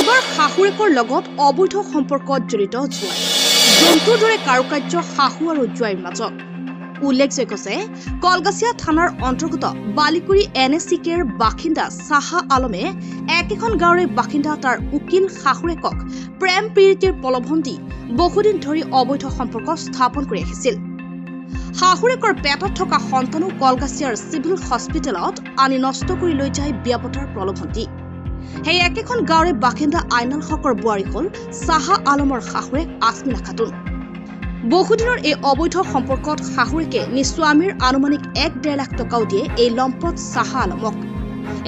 এইবাৰ শাহুৰেকৰ লগত অবৈধ সম্পৰ্কত জড়িত জোৱাই জন্তুৰ দৰে কাৰুকাৰ্য শাহু আৰু জোৱাইৰ মাজত উল্লেখযোগ্য যে কলগাছিয়া থানাৰ অন্তৰ্গত বালিকুৰি NSCKৰ বাসিন্দা চাহা আলমে একেখন গাঁৱৰে বাসিন্দা তাৰ উকিল শাহুৰেকক প্ৰেম প্ৰীতিৰ প্ৰলোভন দি বহুদিন ধৰি অবৈধ সম্পৰ্ক স্থাপন কৰি আহিছিল। শাহুৰেকৰ পেটত থকা সন্তানো কলগাছিয়াৰ চিভিল হস্পিটেলত আনি নষ্ট কৰি লৈ যায় বিয়া পতাৰ প্ৰলোভন দি। সেই একেখন গাঁৱৰে বাসিন্দা আইনাল হকৰ বোৱাৰী হ'ল চাহা আলমৰ শাহুৰেক আসমিনা খাতুন। বহুদিনৰ এই অবৈধ সম্পৰ্কত শাহুৰেকে নিজ স্বামীৰ আনুমানিক 1.5 লাখ টকাও দিয়ে এই লম্পট চাহা আলমক।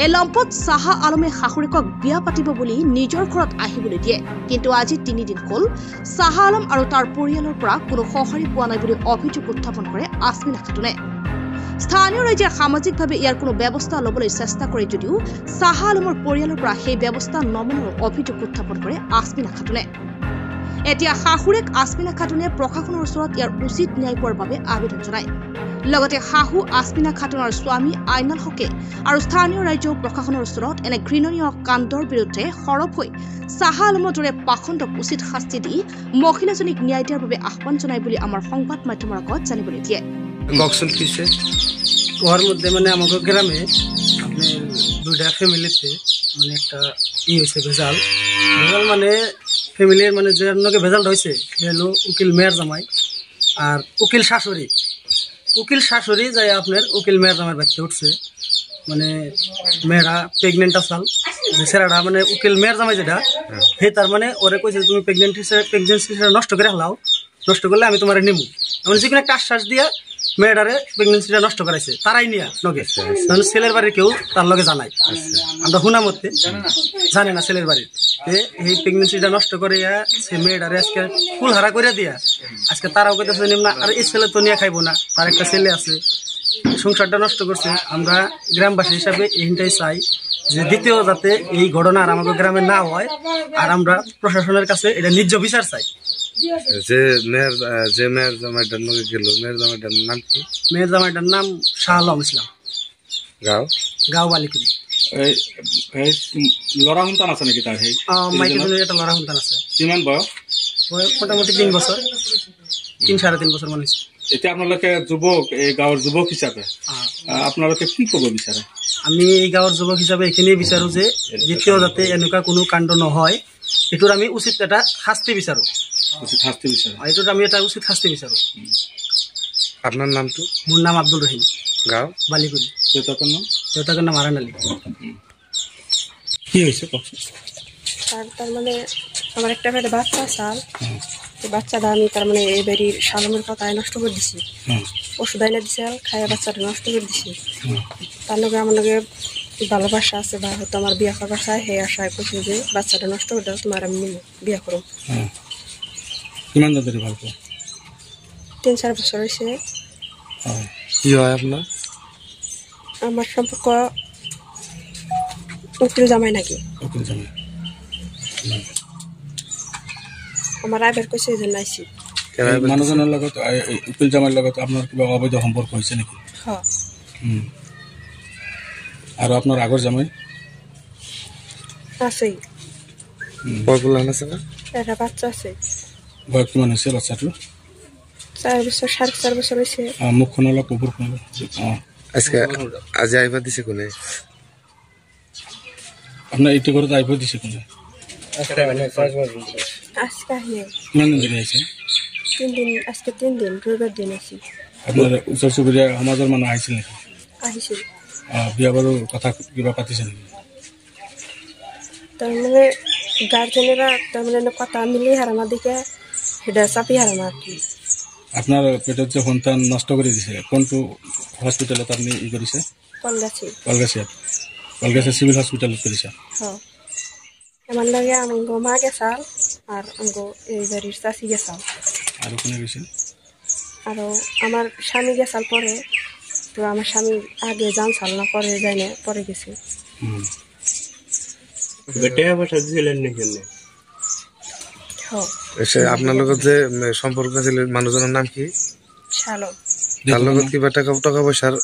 এই লম্পট চাহা আলমে শাহুৰেকক বিয়া পাতিব বুলি নিজৰ ঘৰত আহিবলৈ দিয়ে, কিন্তু আজি 3 দিন হ'ল চাহা আলম আৰু তাৰ পৰিয়ালৰ পৰা কোনো সঁহাৰি পোৱা নাই বুলি অভিযোগ উত্থাপন কৰে আসমিনা খাতুনে। স্থানীয় ৰাইজে সামাজিকভাৱে ইয়াৰ কোনো ব্যৱস্থা ল'বলৈ চেষ্টা কৰে যদিও চাহা আলমৰ পৰিয়ালৰ পৰা সেই ব্যৱস্থা নমনাৰ অভিযোগ উত্থাপন কৰে আসমিনা খাতুনে। এতিয়া শাহুৰেক আসমিনা খাতুনে প্ৰশাসনৰ ওচৰত ইয়াৰ উচিত ন্যায় পোৱাৰ বাবে আবেদন জনায়। লগতে শাহু আসমিনা খাতুনৰ স্বামী আইনাল হকে আৰু স্থানীয় ৰাইজেও প্ৰশাসনৰ ওচৰত এনে ঘৃণনীয় কাণ্ডৰ বিৰুদ্ধে সৰব হৈ চাহা আলমৰ দৰে পাখণ্ডক উচিত শাস্তি দি মহিলাজনীক ন্যায় দিয়াৰ বাবে আহ্বান জনায় বুলি আমাৰ সংবাদ মাধ্যমৰ আগত জানিবলৈ দিয়ে। বক্সন কিছে ওর মধ্যে মানে আমাদের গ্রামে আপনার 2টা ফ্যামিলিতে মানে একটা হয়েছে ভেজাল মানে ফ্যামিলির মানে যে ভেজালটা হয়েছে হলো উকিল মেয়ের জামাই আর উকিল শাশুড়ি যাই আপনার উকিল মেয়ের জামাই বাচ্চা উঠছে মানে মেয়েরা প্রেগনেন্ট আসাল যে ছেলেটা মানে উকিল মেয়ের জামাই যেটা হে তার মানে ওরে কইছে তুমি প্রেগনেন্সি নষ্ট করে হলাও, নষ্ট করলে আমি তোমার নেবো মানে যে কোনো একটা আশ্বাস দিয়া মেয়েটারে প্রেগনেন্সিটা নষ্ট করাইছে তারাই নিয়া নগে ছেলের বাড়ির কেউ তার লগে জানাই আমরা শুনা মতে জানে না ছেলের বাড়ির এই প্রেগনেন্সিটা নষ্ট করে সে মেয়েটারে আজকে ফুল হারা করে দিয়া আজকে তারাও কইতেছে না আর এই ছেলে তো নিয়ে খাইবো না, তার একটা ছেলে আছে, সংসারটা নষ্ট করছে। আমরা গ্রামবাসী হিসাবে এইটাই চাই যে দ্বিতীয় যাতে এই ঘটনা আর আমাদের গ্রামে না হয়, আর আমরা প্রশাসনের কাছে এটা ন্যায্য বিচার চাই। যে মেয়ের জামাইটার নগে গেল মেয়ের জামাইটার নাম কি? মেয়ের জামাইটার নাম শাহ আলম ইসলাম, গাঁও বালিকুড়ি। লড়া সন্তান আছে নাকি তার? মাইকের একটা লড়া সন্তান আছে। কিমান বয়স? মোটামুটি 3 বছর, 3-3.5 বছর মানে। এতিয়া আপোনালোকে যুৱক, এই গাঁৱৰ যুৱক হিচাপে আপোনালোকে কি ক'ব বিচাৰে? আমি এই গাঁৱৰ যুৱক হিচাপে এইখিনিয়ে বিচাৰো যে দ্বিতীয় যাতে এনেকুৱা কোনো কাণ্ড নহয়, এইটোৰ আমি উচিত এটা শাস্তি বিচাৰো। এইটোত আমি এটা উচিত শাস্তি বিচাৰো। আপনাৰ নামটো? মোৰ নাম আব্দুল রহিম, গাঁও বালিকুড়ি। দেউতাকের নাম আরান আলী। কি হয়েছে? তার মানে আমার একটা পেটে বাচ্চা আসাল, বাচ্চাটা আমি তার মানে এই বাড়ির সালামের কথায় নষ্ট করে দিছি, ওষুধ আইনা দিছে খাইয়া বাচ্চাটা নষ্ট করে দিছি। তার লগে আমার লগে ভালোবাসা আছে বা হয়তো আমার বিয়া করার চাই, সেই আশায় কইছে যে বাচ্চাটা নষ্ট করে দাও, তোমার আমি নিব বিয়া করব। কিমান ধরে ভালো? 3-4 বছর হয়েছে। কি হয় আপনার? আমার সম্পর্ক উকিল জামাই নাকি? উকিল জামাই। আমার আইবার কইছে যে নাইছি। মানুষজনের লগত উকিল জামাইর লগত আপনার কিবা অবৈধ সম্পর্ক হয়েছে নাকি? হ্যাঁ। আর আপনার আগর জামাই আছে? বয়গুলান আছে না? একটা বাচ্চা আছে। বয়স কিমান হয়েছে বাচ্চাটো? 4 বছর, 4.5 বছর হয়েছে। মুখখন অলপ কুকুর আজকে আজ আইবা দিছে কোনে? আপনার এইটা করে আইবা দিছে কোনে? আজকে আহিয়ে। কিমান দিন ধরে আছে? 3 দিন। আজকে 3 দিন, রবিবার দিন আছি। আপনার ওচর চুবুরিয়া সমাজের মানুষ আহিছিল নাকি? আহিছিল। বিয়া বারো কথা কিবা পাতিছে নাকি? তার মানে গার্জেনেরা তার মানে কথা মিলি হারামা দিকে সেটা চাপি হারামা আর কি। আপনার পেটের যে সন্তান নষ্ট করে দিছে কোনটো হসপিটালত আপনি ই করেছে? কলগাছিয়া সিভিল হসপিটালত করেছে। হ্যাঁ, আমার লগে আমগো মা গেছাল আর আমগো এই বাড়ির চাচি গেছাল। আর ওখানে গেছে? আর আমার স্বামী গেছাল পরে, তো আমার স্বামী আগে জানছাল না, পরে যায় না, পরে গেছে। আপনার লগত যে সম্পর্ক ছিল মানুষজনের নাম কি? শালম। তার লগত কিবা টাকা পয়সার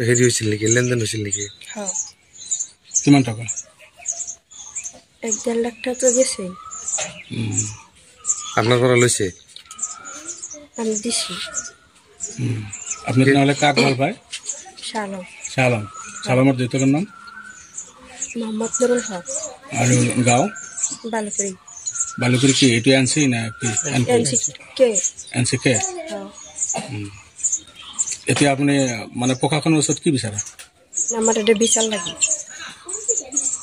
হেরি হয়েছিল নাকি, লেনদেন হয়েছিল নাকি? হ্যাঁ। কিমান টাকা? 1-1.5 লাখ টাকা তো গেছে, আপনার করা লইছে? আমি দিছি। আপনি তাহলে কাক ভাল পায়? শালম শালম। শালমের দ্বিতীয় নাম? মোহাম্মদ নুরুল হক, আর গাঁও? বালুকুড়ি। বালুকুড়ি কি এটি এনসি না কি? এনসি কে। এতিয়া আপুনি মানে প্ৰশাসনৰ ওচৰত কি বিচাৰে? আমাৰ এটা বিচাৰ লাগে।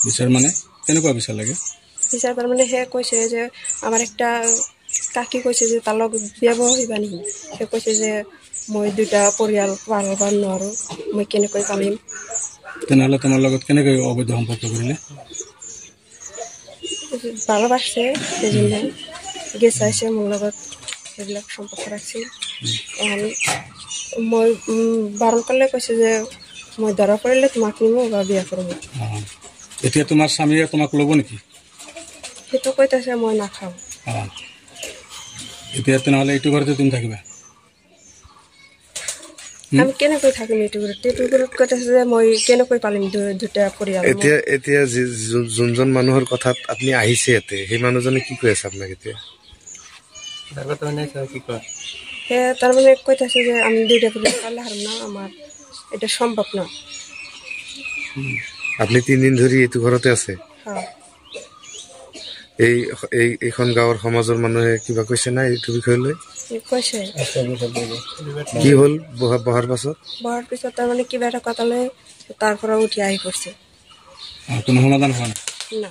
বিচাৰ মানে কেনেকুৱা বিচাৰ লাগে? বিচার মানে হে কৈছে যে আমার একটা কাকি কৈছে যে তার লগ বিয়া বহ হইবা নি, সে কৈছে যে মই 2টা পৰিয়াল পালব নোৱাৰো, মই কেনেকৈ পালিম। তেনেহ'লে তোমাৰ লগত কেনেকৈ অবৈধ সম্পৰ্ক কৰিলে? ভালোবাসছে সেজন্য গেছে আসে মোৰ লগত সেইবিলাক সম্পৰ্ক ৰাখছিল। মই বাৰণ কৰিলে কৈছে যে মই ধৰা পৰিলে তোমাক নিমো বা বিয়া কৰিম। এতিয়া তোমাৰ স্বামীয়ে তোমাক ল'ব নেকি? সেইটো কৈছে মই নাখাওঁ। এতিয়া তেনেহ'লে এইটো ঘৰতে তুমি থাকিবা? আমি কেনেকৈ থাকিম এইটো ঘৰত? এইটো ঘৰত কৈছে যে মই কেনেকৈ পালিম 2টা পৰিয়াল। এতিয়া যোনজন মানুহৰ কথাত আপুনি আহিছে ইয়াতে, সেই মানুহজনে কি কৈ আছে আপোনাক এতিয়া? সে তাৰমানে কৈছে যে আমি 2টা পৰিয়াল পালে হাৰম না, আমাৰ এটা সম্ভৱ না। আপনি 3 দিন ধৰি এইটো ঘৰতে আছে? হ্যাঁ। এইখন গাঁৱৰ সমাজৰ মানুহে কিবা কৈছে না এইটো বিষয় লৈ? কৈছে। কি হ'ল বহাৰ পাছত? বহাৰ পিছত তাৰমানে কিবা এটা কথা লৈ তাৰ পৰা উঠি আহি পড়ছে। কোনো সমাধান হোৱা নাই? না।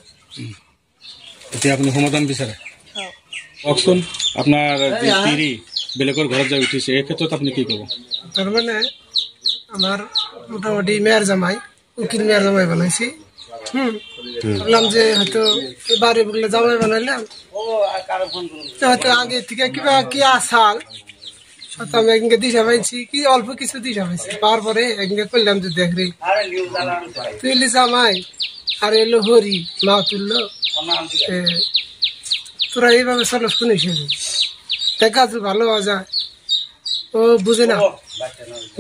এতিয়া আপুনি সমাধান বিচাৰে? হ্যাঁ। কওকচোন, আপোনাৰ যে তিৰি বেলেগৰ ঘৰত যাই উঠিছে, এই ক্ষেত্ৰত আপুনি কি ক'ব? তার মানে আমার মোটামুটি মেয়ের জামাই, উকিল মেয়ের জামাই বানাইছি। বললাম যে হয়তো বাড়ি বলে জামাই বানাইলাম, হয়তো আগে থেকে কিবা কি আসাল আমি একদিনকে দিশা পাইছি, কি অল্প কিছু দিশা পাইছি। পাওয়ার পরে একদিনকে করলাম যে দেখ রে তুই এলি জামাই আর এলো হরি মা তুললো, তোরা এইভাবে চলো শুনিস দেখা তুই ভালো যায়। ও বুঝে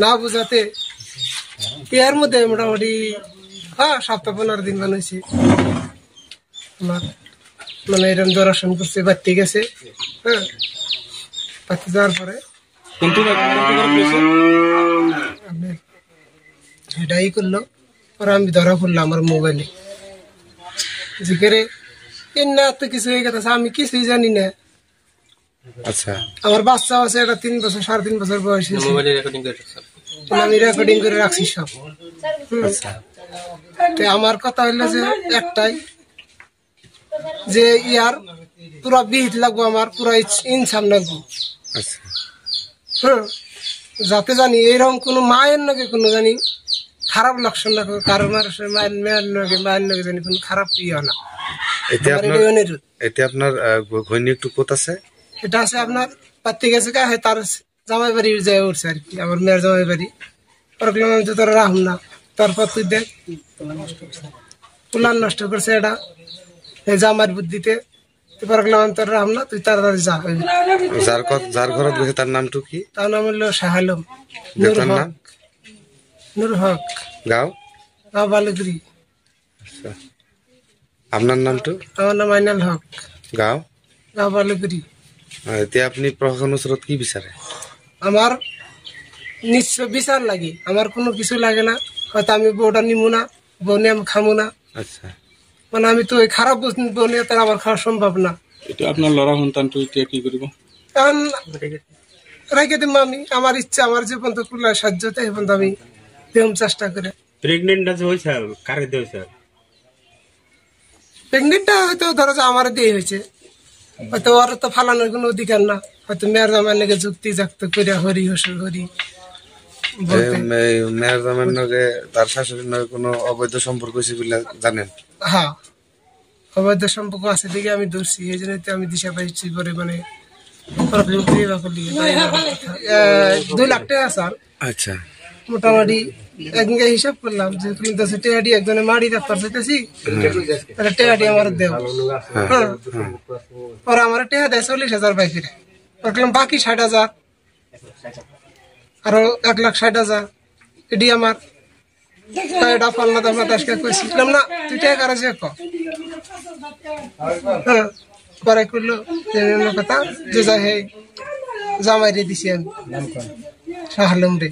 না বুঝাতে এর মধ্যে মোটামুটি 7-15 দিন বানাইছি। আমার মানে এরকম দর্শন করছে, বাড়তে গেছে। হ্যাঁ, বাড়তে যাওয়ার পরে এটাই করলো। পরে আমি ধরা পড়লাম আমার মোবাইলে জিজ্ঞেরে না তো কিছু হয়ে গেছে, আমি কিছুই জানি না। আচ্ছা, আমার বাচ্চা আছে, এটা 3 বছর 3.5 বছর বয়স, আমি রেকর্ডিং করে রাখছি সব। তো আমার কথা হইলো যে একটাই, যে ইয়ার পুরা বিহিত লাগবো, আমার পুরা ইনসাম লাগবো। হ্যাঁ, যাতে জানি এইরকম কোনো মায়ের নাকি কোনো জানি খারাপ লক্ষণ না, কারো মায়ের নাকি জানি কোনো খারাপ ইয়ে না। এটা আপনার ঘৈনী একটু কোথ আছে? এটা আছে আপনার পাত্তি গেছে কা, তার জামাই বাড়ি যায় উঠছে আর কি, আমার মেয়ের জামাই বাড়ি। ওরকম আমি তো তোরা রাখুন না, তারপর তুই দেখ প্লান নষ্ট করছে এটা এই জামার বুদ্ধিতে। আমি তোর রাখুন না, তুই তাড়াতাড়ি যা। যার ঘরত গেছে তার নামটা কি? তার নাম হলো শাহ আলম নুর হক, গাঁও বালুগুড়ি। আপনার নামটা? আমার নাম আইনাল হক, গাঁও বালুগুড়ি। এতিয়া আপনি প্রশাসনের ওচৰত কি বিচারে? আমার নিশ্চয় বিচার লাগে, আমার কোনো কিছু লাগে না। হয়তো আমি বউটা নিমু না, বউ নিয়ে আমি খামু না। আচ্ছা, মানে আমি তো ওই খারাপ বউ নিয়ে তার আমার খাওয়া সম্ভব না। এটা আপনার লড়া সন্তানটো এতিয়া কি কৰিব? কারণ রেখে দিব আমি, আমার ইচ্ছা, আমার যে পর্যন্ত কুলার সাহায্যতে এই পর্যন্ত আমি দেম চেষ্টা করে। প্রেগনেন্ট আছে হয়েছে, কারে দিয়েছে? প্রেগনেন্টটা হয়তো ধরো যে আমার দিয়ে হয়েছে, হয়তো ওর তো ফালানোর কোনো অধিকার না। হয়তো মেয়ের জামার নাকি যুক্তি জাগত করে হরি হরি মেয়ের জামার নাকি তার শাশুড়ির নাকি কোনো অবৈধ সম্পর্ক হয়েছে বলে জানেন? হ্যাঁ, অবৈধ সম্পর্ক আছে দিকে আমি ধরছি, এই জন্য আমি দিশা পাইছি পরে। মানে 2 লাখ টাকা স্যার। আচ্ছা, মোটামুটি একদিনকে হিসাব করলাম যে তুমি 10 টাকা একজনে মাড়ি ডাক্তার চাইতেছি, তাহলে টাকাটি আমার দেও। হ্যাঁ, পরে আমার টাকা দেয় 40,000 বাইকে, বাকি 60,000, আরো 1,60,000 এটি আমার এটা ফালনা। আমরা কইছিলাম না তুই টাকা কারা যে পরে করলো কথা যে যাই জামাই রে দিছি আমি শাহ আলম রে